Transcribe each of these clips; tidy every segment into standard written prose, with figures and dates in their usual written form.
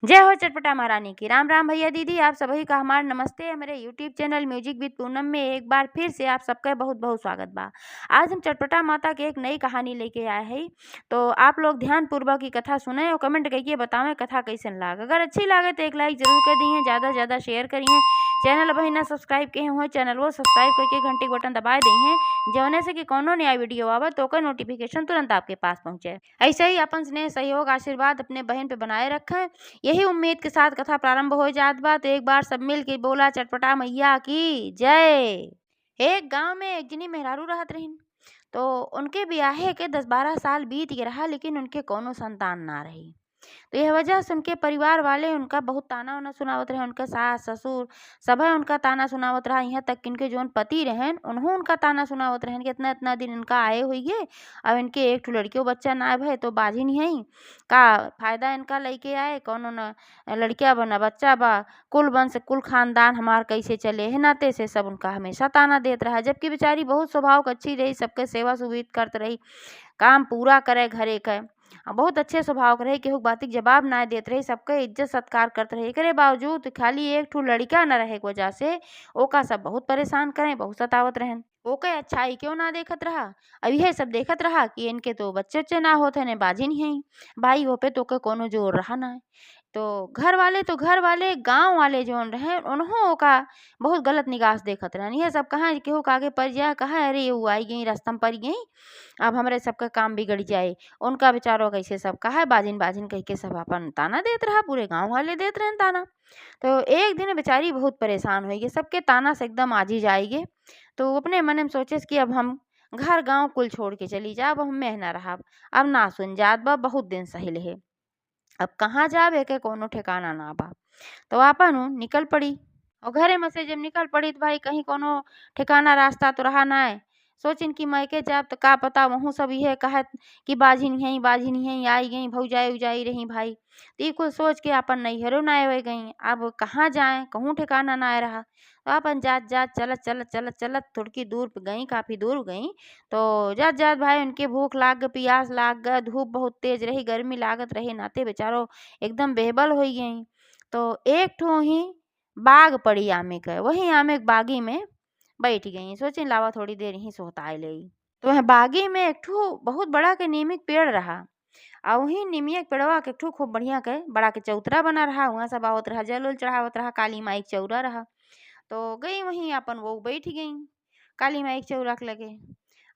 जय हो चटपटा महारानी की। राम राम भैया दीदी, आप सभी का हमार नमस्ते। मेरे YouTube channel music with Poonam में एक बार फिर से आप सबका बहुत बहुत स्वागत बा। आज हम चटपटा माता की एक नई कहानी लेके आए हैं, तो आप लोग ध्यान पूर्वक की कथा सुने और कमेंट करके बतावें कथा कैसन लाग। अगर अच्छी लागे तो एक लाइक जरूर कर दिए, ज़्यादा से ज़्यादा शेयर करिए। चैनल अभी ना सब्सक्राइब किए हुए चैनल वो सब्सक्राइब करके घंटी के बटन दबा दिए, जौने से कि कोनो नया वीडियो आवे तो ओकर नोटिफिकेशन तुरंत आपके पास पहुंचे। ऐसे ही अपन स्नेह सहयोग आशीर्वाद अपने बहन पे बनाए रखें, यही उम्मीद के साथ कथा प्रारंभ हो जात बा। तो एक बार सब मिल के बोला चटपटा मैया की जय। एक गांव में एक जनी मेहरारू रहत रहीन। तो उनके ब्याहे के 10-12 साल बीत गए रहा, लेकिन उनके कोनो संतान ना रही। तो यह वजह से उनके परिवार वाले उनका बहुत ताना उना सुनावत रहे। उनके सास ससुर सब उनका ताना सुनावत रहा। यहाँ तक कि इनके जोन पति रहन उन्हों उनका ताना सुनावत रहन कि इतना इतना दिन इनका आए हुई है, अब इनके एक ठो लड़कियों बच्चा ना भय तो बाजी नहीं है, का फायदा इनका लेके आए, कौनो न लड़किया बा न बच्चा बा, कुल वंश कुल खानदान हमार कैसे चले है, नाते से सब उनका हमेशा ताना देत रहा। जबकि बेचारी बहुत स्वभाव अच्छी रही, सबके सेवा सुविधा करत रही, काम पूरा करे घरे के, बहुत अच्छे स्वभाव के रहे, केहू बात के जवाब ना देत रहे, सबके इज्जत सत्कार करते रहे। एकरे बावजूद खाली एक ठो लड़का न रहे के वजह से ओका सब बहुत परेशान करे, बहुत सतावत रहन। ओके अच्छाई क्यों ना देखत रहा, अब यह सब देखत रहा कि इनके तो बच्चे उच्चे ना होते ने बाजी नहीं है, भाई हो पे तो के कोनो जोर रहा ना है। तो घर वाले गांव वाले जोन रहे उन्हों का बहुत गलत निगाह से देखत रहन। यह सब कहाँ केहू के आगे पड़ जाए, कहा अरे ये आई गई रास्ता में पड़ गई, अब हमारे सबका काम बिगड़ जाए। उनका बेचारों कैसे सब कहा बाजिन बाजिन कह के सब अपन ताना देत रहा, पूरे गांव वाले देत रहे ताना। तो एक दिन बेचारी बहुत परेशान हुई, सबके ताना से एकदम आजी जाएगी। तो अपने मन में सोचे कि अब हम घर गांव कुल छोड़ के चली जा, अब हम में ना रहा, अब ना सुन जात बा, बहुत दिन सही है, अब कहाँ जावे के कोनो ठिकाना ना बा। तो आपन उ निकल पड़ी और घरे में से जब निकल पड़ी तो भाई कहीं कोनो ठिकाना रास्ता तो रहा ना है। सोचिन कि मैके जाब तो का पता वहूँ सब यह कहत कि बाजी नहीं आई गई भौजाई उजाई रही भाई। तो ई कुल सोच के अपन नैहरों ना आवे गई, अब कहाँ जाए, कहूँ ठिकाना ना आए रहा। तो अपन जात जात चलत थोड़ी दूर पे गई, काफी दूर गई। तो जात जात भाई उनके भूख लाग गए, प्यास लाग गए, धूप बहुत तेज रही, गर्मी लागत रही, नाते बेचारो एकदम बेहबल हो गई। तो एक ठो ही बाग पड़ी आमे के, वही आमे के बागी में बैठ गई, सोचिन लावा थोड़ी देर यहीं सोहताए ले। तो वह बागी में एक ठो बहुत बड़ा के नीमी के पेड़ रहा, और वही निमिया के पेड़वा के एक ठो खूब बढ़िया के बड़ा के चौतरा बना रहा, वहाँ सब आवत रहा, जल उल चढ़ावत रहा, काली माई के चौरा रहा। तो गई वहीं अपन वो बैठ गई काली माई के चौरा के लगे।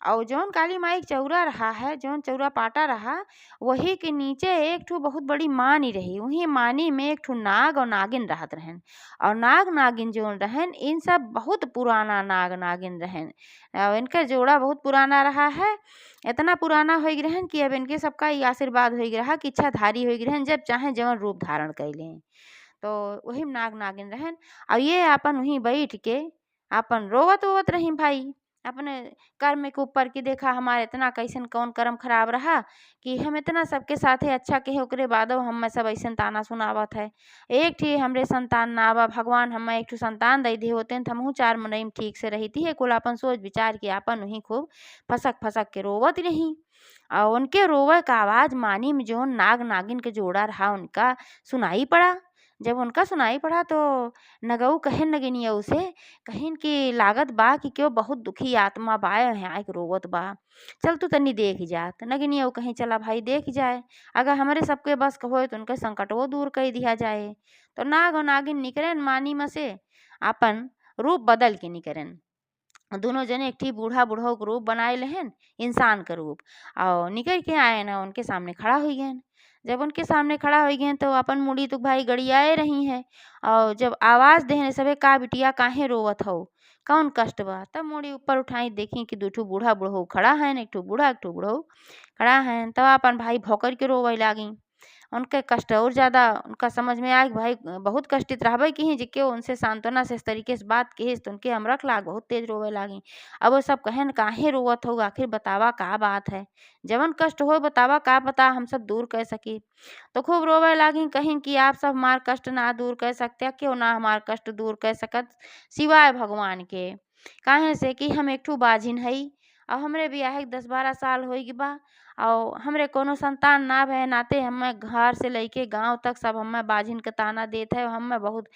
और जौन काली माई के चौरा रहा है, जौन चौरा पाटा रहा, वही के नीचे एक ठो बहुत बड़ी मानी रही, वही मानी में एक ठो नाग और नागिन रहत रहन। और नाग नागिन जोन रहन इन सब बहुत पुराना नाग नागिन रहन, और इनका जोड़ा बहुत पुराना रहा है, इतना पुराना हो रहन कि अब इनके सबका ये आशीर्वाद हो रहा कि इच्छाधारी हो रहन, जब चाहे जवन रूप धारण कैले। तो वही नाग नागिन रहन, और ये अपन वहीं बैठ के अपन रोवत वोवत रही भाई अपने कर्म के ऊपर कि देखा हमारे इतना कैसन कौन कर्म खराब रहा कि हम इतना सबके साथे अच्छा के ओकरे बादो हम सब ऐसन ताना सुनावत है। एक ठी हमरे संतान ना बा, भगवान हमें एक ठो संतान दे दी होते न हमहू चार मनई में ठीक से रही थी। कुल अपन सोच विचार के अपन वहीं खूब फसक फसक के रोवत रही। और उनके रोवे का आवाज मानी में जो नाग नागिन के जोड़ा रहा उनका सुनाई पड़ा। जब उनका सुनाई पड़ा तो नगऊ कहन नगिनिया उसे, कहिन कि लागत बा कि क्यों बहुत दुखी आत्मा बा यहाँ एक रोवत बा, चल तू तनी देख जात। नगिनिया कहीं चला भाई देख जाए, अगर हमारे सबके बस का होए तो उनके संकट वो दूर कर दिया जाए। तो नाग और नागिन निकरन मानी में से अपन रूप बदल के निकरन, दोनों जने एक ठी बूढ़ा बूढ़ो के रूप बनाए लेहन, इंसान का रूप, और निकल के आए ना उनके सामने खड़ा हो गए। जब उनके सामने खड़ा हो गए तो अपन मुड़ी तो भाई गड़ियाए रही है, और जब आवाज देने सबे का बिटिया काहे रोवत हो, कौन कष्ट बा, तब मुड़ी ऊपर उठाई देखी कि दो ठो बूढ़ा बूढ़ो खड़ा है, एक ठो बूढ़ा एक ठो बूढ़ो खड़ा है। तब अपन भाई भौकर के रोवे लागी, उनके कष्ट और ज़्यादा उनका समझ में आए कि भाई बहुत कष्टित रहबे की ही जिके उनसे सांत्वना से इस तरीके से बात कही तो उनके हम रख लाग बहुत तेज रोवे लागी। अब वो सब कहन काहे रोवत हो, आखिर बतावा का बात है, जवन कष्ट हो बतावा का पता हम सब दूर कर सकी। तो खूब रोवे लागी, कहीं कि आप सब हमार कष्ट ना दूर कर सकते, क्यों ना हमार कष्ट दूर कर सकत सिवाय भगवान के, काहे से कि हम एक ठो बाझिन हई और हमरे बियाहे के 10-12 साल हो गई बा, और हमरे कोनो संतान ना भये नाते हमें घर से लइके गाँव तक सब हमें बाझिन के ताना देत है। हमें बहुत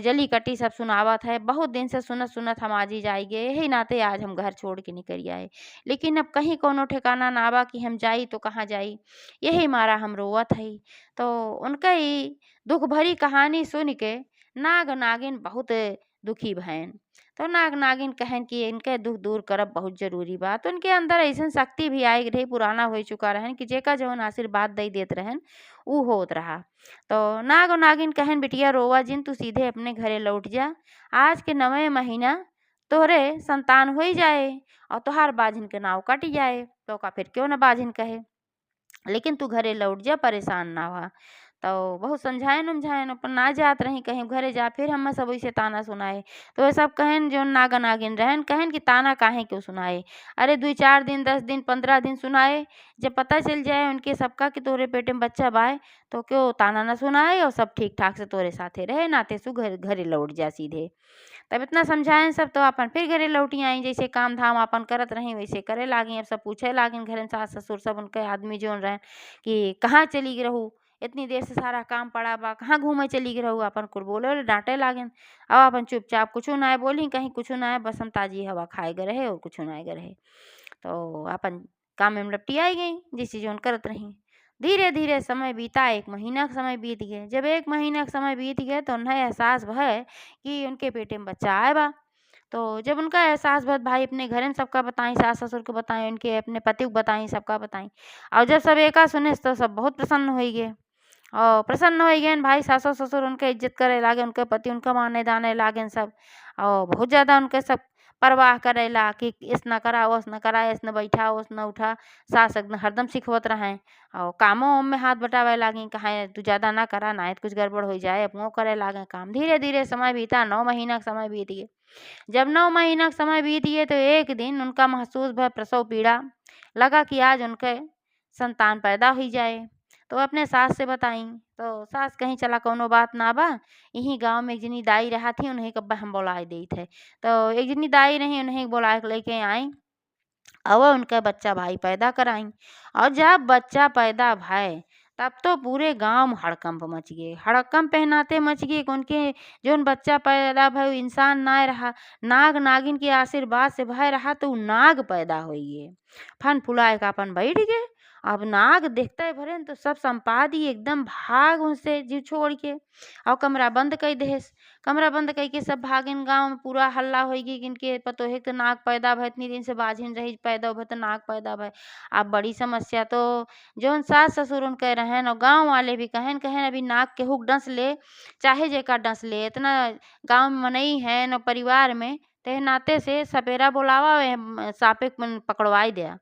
जली कटी सब सुनावत है। बहुत दिन से सुनत हम आज ही जाइगे, यही नाते आज हम घर छोड़ के निकल आए। लेकिन अब कहीं कोनो ठिकाना ना बा कि हम जाई तो कहाँ जाई, यही मारा हम रोवत हई। तो उनका ही दुख भरी कहानी सुन के नाग नागिन बहुत दुखी भयन। तो नाग नागिन कहन कि इनके दुख दूर करब बहुत जरूरी बा। तो उनके अंदर ऐसन शक्ति भी आई रही, पुराना हो चुका रहन कि जेका जवन आशीर्वाद दई देत रहन ऊ होत रहा। तो नाग और नागिन कहन बिटिया रोवा जिन, तू सीधे अपने घरे लौट जा। आज के 9वें महीना तोहरे संतान हो जाए और तोहार बाझिन के नाव कट जाए। तो का फिर क्यों न बाझिन कहे, लेकिन तू घरे लौट जा, परेशान ना हुआ। तो बहुत समझायन उमझायन अपन ना जात रही कहीं घरे जा। फिर हम सब वैसे ताना सुनाए। तो वे सब कहन जो नागा नागिन रहन कहन कि ताना काहे क्यों सुनाए। अरे 2-4 दिन 10 दिन 15 दिन सुनाए, जब पता चल जाए उनके सबका कि तोरे पेटे में बच्चा बाए तो क्यों ताना ना सुनाए और सब ठीक ठाक से तोरे साथे रहे, नाते सु घरे लौट जा सीधे। तब इतना समझाएं सब तो अपन फिर घरे लौटी आई। जैसे काम धाम अपन करत रही वैसे करे लागी। अब सब पूछे लागिन घरे सास ससुर सब उनके आदमी जोन रहे कि कहाँ चली रहू, इतनी देर से सारा काम पड़ा बा, कहाँ घूमे चली रहू। अपन कुल बोले डांटे लागिन। अब अपन चुपचाप कुछ ना बोली, कहीं कुछ ना बस हम ताजी हवा खाए गए रहे और कुछ ना गए रहे। तो अपन काम में लपटी आई गई जैसे जोन करत रही। धीरे धीरे समय बीता, 1 महीना का समय बीत गया। जब 1 महीना का समय बीत गया तो उन्हें एहसास भय कि उनके पेटे में बच्चा आए बा। तो जब उनका एहसास भत भाई अपने घर में सबका बताई, सास ससुर को बताई, उनके अपने पति को बताई, सबका बताई। और जब सब एका सुने तो सब बहुत प्रसन्न हो गए। और प्रसन्न हो गए भाई, सास ससुर उनके इज्जत करे लागे, उनके पति उनका माने दाने लागे सब। और बहुत ज़्यादा उनके सब परवाह करेला कि इस न करा ओस न करा, इस न बैठा ओस न उठा। सास एकदम हरदम सिखवत रहें और कामों में हाथ बटावे लागी, कहा तू ज़्यादा ना करा ना कुछ गड़बड़ हो जाए। अब वो करे लागे काम। धीरे धीरे समय बीता, 9 महीना का समय बीत गए। जब 9 महीना का समय बीत गए तो एक दिन उनका महसूस भय प्रसव पीड़ा, लगा कि आज उनके संतान पैदा हो जाए। तो अपने सास से बताई। तो सास कहीं चला कोनो बात ना बा, यहीं गांव में एक जनी दाई रहा थी, उन्हें कब्बा हम बुलाए दी थे। तो एक जनी दाई रही, उन्हें बुला के लेके आई और उनका बच्चा भाई पैदा कराई। और जब बच्चा पैदा भाई तब तो पूरे गांव में हड़कंप मच गए। हड़कंप पहनाते मच गए कि उनके जोन बच्चा पैदा भाई इंसान ना रहा, नाग नागिन के आशीर्वाद से भाई रहा तो उ नाग पैदा होइए। फन फुलाए का अपन बैठ गए। अब नाग देखते भरे न तो सब संपादी एकदम भाग उनसे जीव छोड़ के और कमरा बंद कर देस। कमरा बंद कई के सब भागिन, गांव में पूरा हल्ला हो गई कि इनके पतोहे के नाग पैदा भय, इतनी दिन से बाझिन रही पैदा भय तो नाग पैदा भय। अब बड़ी समस्या। तो जौन सास ससुर उनके रहन और गांव वाले भी कहन कहन अभी नाग के हुक डंस ले, चाहे जेका डंस ले, इतना गांव में मनई है न परिवार में, ते नाते से सपेरा बुलावा सापे पकड़वाई दिया।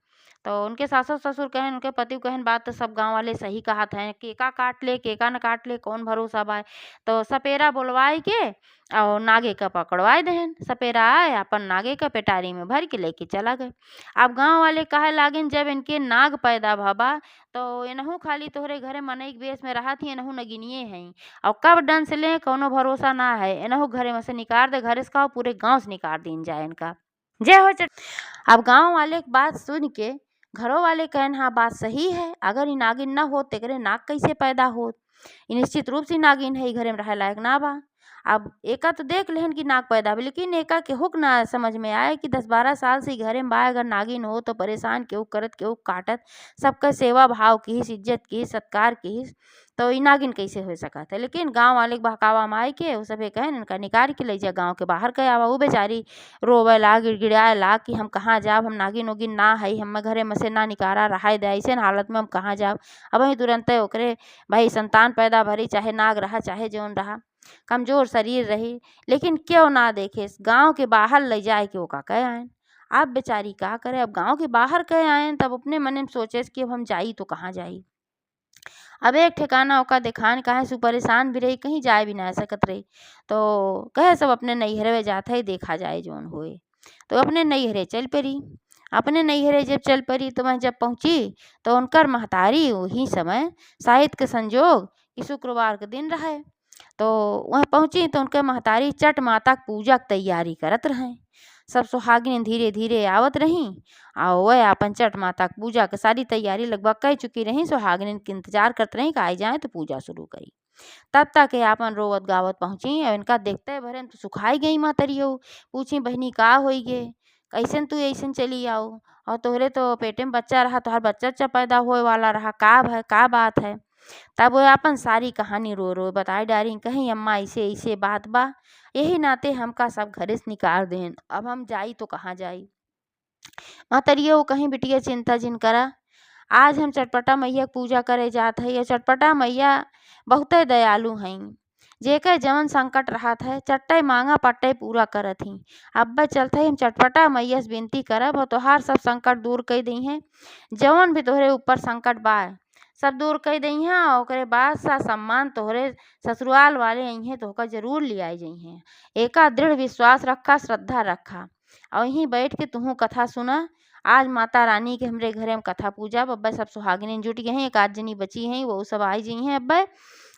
तो उनके सासु ससुर कहन, उनके पति कहन बात तो सब गांव वाले सही कहत हैं, केका काट ले केका न काट ले कौन भरोसा बाय। तो सपेरा बुलवाई के और नागे का पकड़वाए देहन। सपेरा आए अपन नागे का पेटारी में भर के लेके चला गए। अब गांव वाले कहे लागिन जब इनके नाग पैदा भबा तो एनहू खाली तोहरे घरे मनई के बेस में रहा थी, एनहू नगिनिए हैं और कब डंस ले कौनो भरोसा ना है। एनहू घरे में से निकाल दे, घरे से कहो पूरे गांव से निकाल दीन जाए इनका। जय हो अब गांव वाले की बात सुन के घरों वाले कहन हाँ बात सही है, अगर ई नागिन न हो तेकरे नाग कैसे पैदा हो। निश्चित रूप से नागिन है, घरे में रहे लायक ना बा। अब एका तो देख लेहन कि नाग पैदा भी, लेकिन एका के हुक ना समझ में आए कि 10-12 साल से घरे में बा, अगर नागिन हो तो परेशान केहू करत केहू काटत, सबका सेवा भाव की इज्जत की सत्कार की, तो ई नागिन कैसे हो सकत है। लेकिन गांव वाले के बहकावा में आए के वो सभे कहन इनका निकाल के ले जा गाँव के बाहर के आवा। वो बेचारी रोवे ला गिड़गिड़ाए ला कि हम कहाँ जाब, हम नागिन उगिन ना है, हम घरे में से ना निकारा रहा दे, ऐसे हालत में हम कहाँ जाब। अब वही तुरंत ओकरे भाई संतान पैदा भरी, चाहे नाग रहा चाहे जौन रहा, कमजोर शरीर रही, लेकिन क्यों ना देखे गांव के बाहर ले जाए के वो का कह आयन। अब बेचारी का करे, अब गांव के बाहर कह आयन तब अपने मन में सोचे कि अब हम जाई तो कहाँ जाई। अब एक ठिकाना ओका दिखान काहे सु परेशान भी रही, कहीं जाए भी ना सकत रही। तो कहे सब अपने नैहरवे जात है, देखा जाए जौन होए। तो अपने नैहरे चल पड़ी। अपने नैहरे जब चल पड़ी तो वह जब पहुंची तो उनकर महतारी वही समय शायद के संजोग कि शुक्रवार के दिन रहे। तो वह पहुंची तो उनके महतारी चट माता के पूजा की तैयारी करत रहे। सब सुहागिन धीरे धीरे आवत रही और वह अपन चट माता की पूजा के सारी तैयारी लगभग कर चुकी रही। सुहागिन के इंतजार करते रही कि आई जाए तो पूजा शुरू करी। तब तक ये आपन रोवत गावत पहुंची और इनका देखते भरे तो सुखाई गई मातरियो। पूछी बहनी का होई गे, कैसन तू ऐसन चली आओ, और तोहरे तो पेटे में बच्चा रहा, तोहर बच्चा बच्चा पैदा होए वाला रहा, का बात है। तब वो अपन सारी कहानी रो रो बताई डारी। कहीं अम्मा ऐसे ऐसे बात बा, यही नाते हमका सब घरे से निकाल देन, अब हम जाई तो कहाँ जाई। महतरियो कहीं बिटिया चिंता जिन करा, आज हम चटपटा मैया के पूजा करे जात है। ये चटपटा मैया बहुते दयालु हैं, जेकर जवन संकट रहत है चट्टे मांगा पट्टे पूरा करत ही। अब्बे चलते हम चटपटा मैया से विनती करब और तोहार सब संकट दूर कर दी हैं। जवन भी तोहरे ऊपर संकट बा सब दूर कर दी हैं, और ओकरे बाद सा सम्मान तोहरे ससुराल वाले आई हैं तो जरूर ले आई जाइ हैं। एका दृढ़ विश्वास रखा, श्रद्धा रखा, और यहीं बैठ के तुहू कथा सुना। आज माता रानी के हमरे घरे में कथा पूजा अब्बे सब सुहागिन जुट गए हैं, एक आध जनी बची हैं वो सब आई जी हैं अब्बे।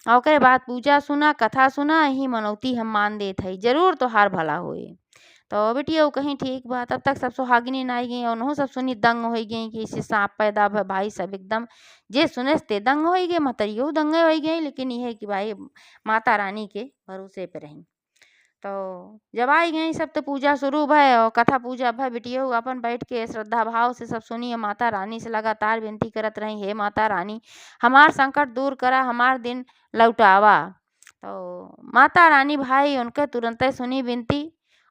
और ओकरे बाद पूजा सुना, कथा सुना, यही मनौती हम मान देत है जरूर तोहार भला होए। तो बेटिया कहीं ठीक बा। तब तक सब सुहागिनी आई गई और उन्हों सब सुनी दंग हो गई कि इससे सांप पैदा भा भाई। सब एकदम जे सुने ते दंग हो गए, मतरियो दंग हो गई, लेकिन यह कि भाई माता रानी के भरोसे पे रही। तो जब आई गई सब तो पूजा शुरू भय और कथा पूजा भय। बिटिया अपन बैठ के श्रद्धा भाव से सब सुनी। माता रानी से लगातार विनती करत रही, हे माता रानी हमार संकट दूर करा, हमार दिन लौटावा। तो माता रानी भाई उनके तुरंत सुनी विनती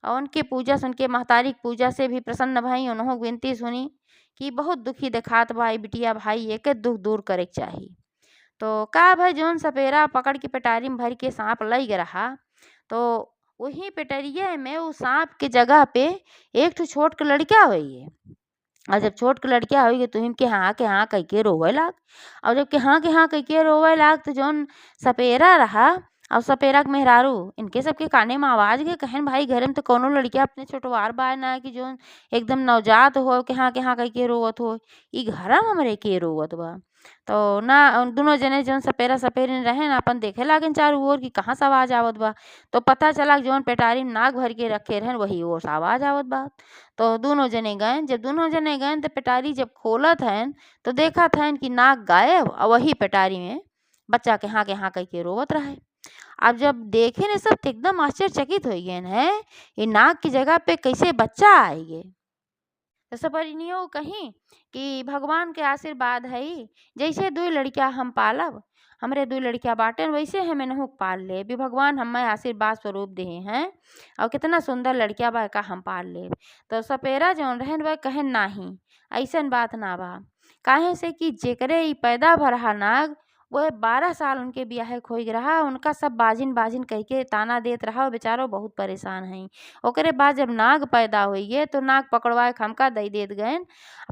और उनकी पूजा सुन के महतारी की पूजा से भी प्रसन्न भाई। उन्होंने विनती सुनी कि बहुत दुखी दिखात भाई बिटिया, भाई एक दुख दूर करे के चाहिए। तो का भाई जोन सपेरा पकड़ के पेटारी में भर के सांप लग रहा, तो वही पेटरिया में उस सांप के जगह पे एक ठो छोट के लड़का हुई है। और जब छोट के लड़किया हुई तो हिम के हाँ कह के रोवे लाग। और जब के हाँ कह के रोवे लाग तो जौन सपेरा रहा और सपेरा के मेहरारू इनके सबके काने में आवाज गए। कहन भाई घरे में तो कोनो लड़किया अपने छोटवार बा ना कि जो एकदम नवजात हो के हाँ कह के रोवत हो, ई घरा में हमरे के रोवत बा। तो ना दोनों जने जौन सपेरा सपेरिन रहे ना अपन देखे लागन चारू ओर कि कहाँ से आवाज आवत बा। तो पता चला जौन पेटारी में नाग भर के रखे रहन वही ओर से आवाज आवत बा। तो दोनों जने गए। जब दोनों जने गए तो पेटारी जब खोलत हन तो देखा था कि नाग गायब और वही पेटारी में बच्चा के हाँ कह के रोवत रहे। अब जब देखे ने सब तो एकदम आश्चर्यचकित हो गए हैं, ये नाग की जगह पे कैसे बच्चा आएगे। तो सपरिनियो कहीं कि भगवान के आशीर्वाद है, जैसे दो लड़किया हम पालब, हमरे दो लड़किया बाटन वैसे हमें नहु पाल ले भी भगवान हमें आशीर्वाद स्वरूप दे हैं। और कितना सुंदर लड़किया बा का हम पाल ले। तो सपेरा जौन रहन वह कहन नाही ऐसन बात ना बा, काहे से कि जेकरे ई पैदा भरहा नाग वह 12 साल उनके ब्याह खोज रहा। उनका सब बाजिन बाजिन कह के ताना देत रहा और बेचारो बहुत परेशान हैं। ओकरे बाद जब नाग पैदा हुई है तो नाग पकड़वाए हमका दई देत गए,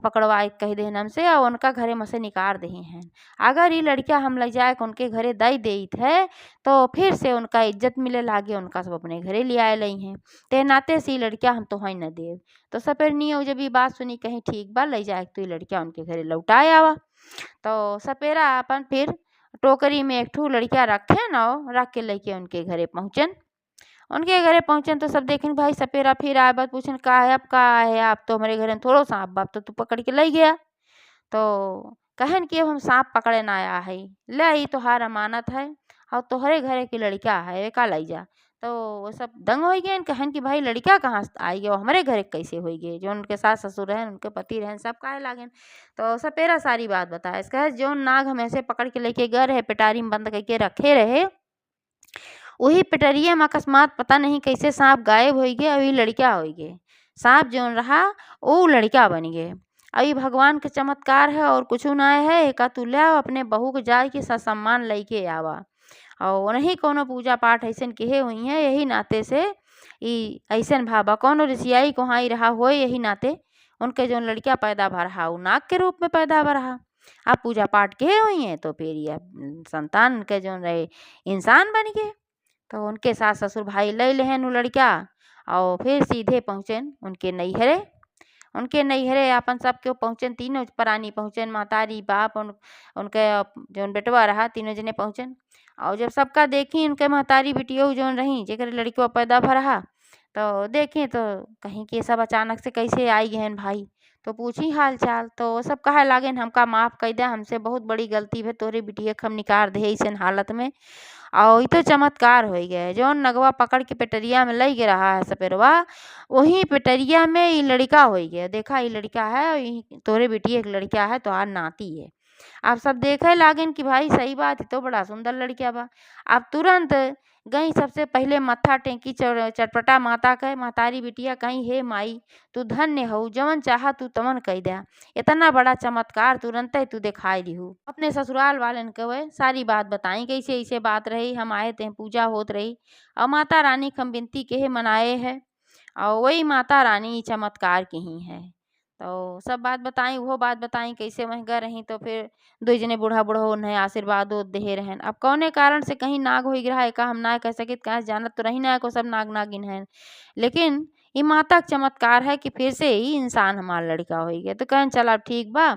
पकड़वाए कह देन हमसे और उनका घरे में से निकाल दे हैं। अगर ये लड़किया हम ले जाए उनके घरे दई देत है तो फिर से उनका इज्जत मिले लागे, उनका सब अपने घरे ले आए लई हैं। ते नाते से लड़किया हम तो हैं न देव। तो सपेरनी जब ये बात सुनी कहीं ठीक बा ले जाए तो ये लड़किया उनके घरे लौटाए आवा। तो सपेरा अपन फिर टोकरी में एक ठू लड़किया रखे न रख के लेके उनके घरे पहुँचन। उनके घरे पहुँचन तो सब देखें भाई सपेरा फिर आए बात पूछन का है, अब का है आप तो हमारे घर में थोड़ो सांप बाप तो तू पकड़ के ले गया। तो कहन कि अब हम सांप पकड़े ना आया है, ले आई तोहार अमानत है और तोहरे घरे की लड़का है वे का लाई जा। तो वो सब दंग हो गए, कहन कि भाई लड़का कहाँ से आई गए, हमारे घरे कैसे हो गए, जो उनके सास ससुर रहन उनके पति रहन सब काहे लागेन। तो सपेरा सारी बात बताया। इसका जो नाग हम ऐसे पकड़ के लेके गए रहे पेटारी में बंद करके रखे रहे, वही पेटरिया में अकस्मात पता नहीं कैसे सांप गायब हो गए और ये लड़का हो गए। सांप जौन रहा वो लड़का बन गए। अभी भगवान के चमत्कार है और कुछ ना है। एक तुल्या अपने बहू के जाय के सम्मान लेके आवा और नहीं कोनो पूजा पाठ ऐसन किए हुई हैं। यही नाते से ई ऐसन भाबा कोनो ऋषियाई को हाँ रहा हो, यही नाते उनके जो लड़किया पैदा भा रहा वो नाग के रूप में पैदा भा रहा। आप पूजा पाठ किए हुई हैं तो फिर यह संतान के जो रहे इंसान बन गए। तो उनके सास ससुर भाई ले लेहन वो लड़का और फिर सीधे पहुँचन उनके नैहरे। उनके नैहरे अपन सब क्यों पहुँचन, तीनों प्राणी पहुँचन, मातारी बाप उनके जो बेटवा रहा तीनों जने पहुँचन। और जब सबका देखी उनके महतारी बिटियो जौन रही जेकर लड़कियों पैदा भा रहा तो देखें तो कहीं कि सब अचानक से कैसे आई गहन भाई, तो पूछी हाल चाल, तो वो सब कहे लागेन हमका माफ़ कई दे, हमसे बहुत बड़ी गलती भे, तोरे बिटिया के हम निकाल दे अइसन हालत में। और ई तो चमत्कार हो गए जौन नगवा पकड़ के पेटरिया में लई गे रहा है सपेरवा, वही पेटरिया में ई लड़का हो गया। देखा ई लड़का है और ई तोरे बिटिया के लड़का है, तोहार नाती है। अब सब देखे लागेन कि भाई सही बात, ई तो बड़ा सुंदर लड़का बा। अब तुरंत गई सबसे पहले मत्था टेकी चटपटा माता के, महतारी बिटिया कहीं हे माई तू धन्य हऊ, जवन चाहा तू तवन कई दे। इतना बड़ा चमत्कार तुरंते तू दिखाई दिहू। अपने ससुराल वालन के वे सारी बात बताई, कैसे ऐसे बात रही, हम आए थे पूजा होत रही और माता रानी के हम विनती के मनाए है और वही माता रानी चमत्कार की ही है। तो सब बात बताई, वो बात बताई कैसे वहीं गए रही, तो फिर दो जने बूढ़ा बूढ़ा उन्हें आशीर्वाद दे रहन। अब कौने कारण से कहीं नाग हो रहा है का हम ना कह सके, कहाँ जानत तो रही ना को सब नाग नागिन है, लेकिन ये माता का चमत्कार है कि फिर से ही इंसान हमारा लड़का हो गया। तो कहन चल अब ठीक बा,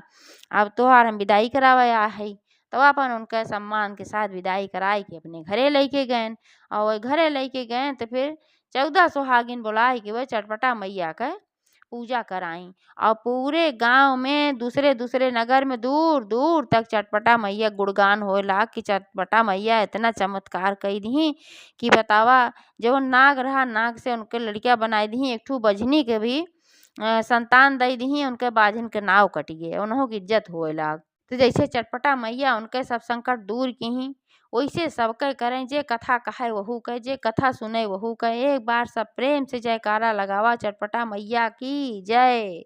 अब तोहार हम विदाई करावे आ है। तो अपन उनका सम्मान के साथ विदाई कराई के अपने घरे लेके गए और वही घरे लेके गए तो फिर 14 सुहागिन बुलाए कि वह चटपटा मैया का पूजा कराई और पूरे गांव में दूसरे दूसरे नगर में दूर दूर तक चटपटा मैया गुणगान होला कि चटपटा मैया इतना चमत्कार कई दी कि बतावा जो नाग रहा नाग से उनके लड़कियां बनाई दी, एक ठू बजनी के भी संतान दई दी, उनके बाझन के नाव कट गए, उन्हों की इज्जत होए लाग। तो जैसे चटपटा मैया उनके सब संकट दूर की ही, वैसे सबके करें जे कथा कहे वहू कहे, जे कथा सुने वहू कहे। एक बार सब प्रेम से जयकारा लगावा, चटपटा मैया की जय।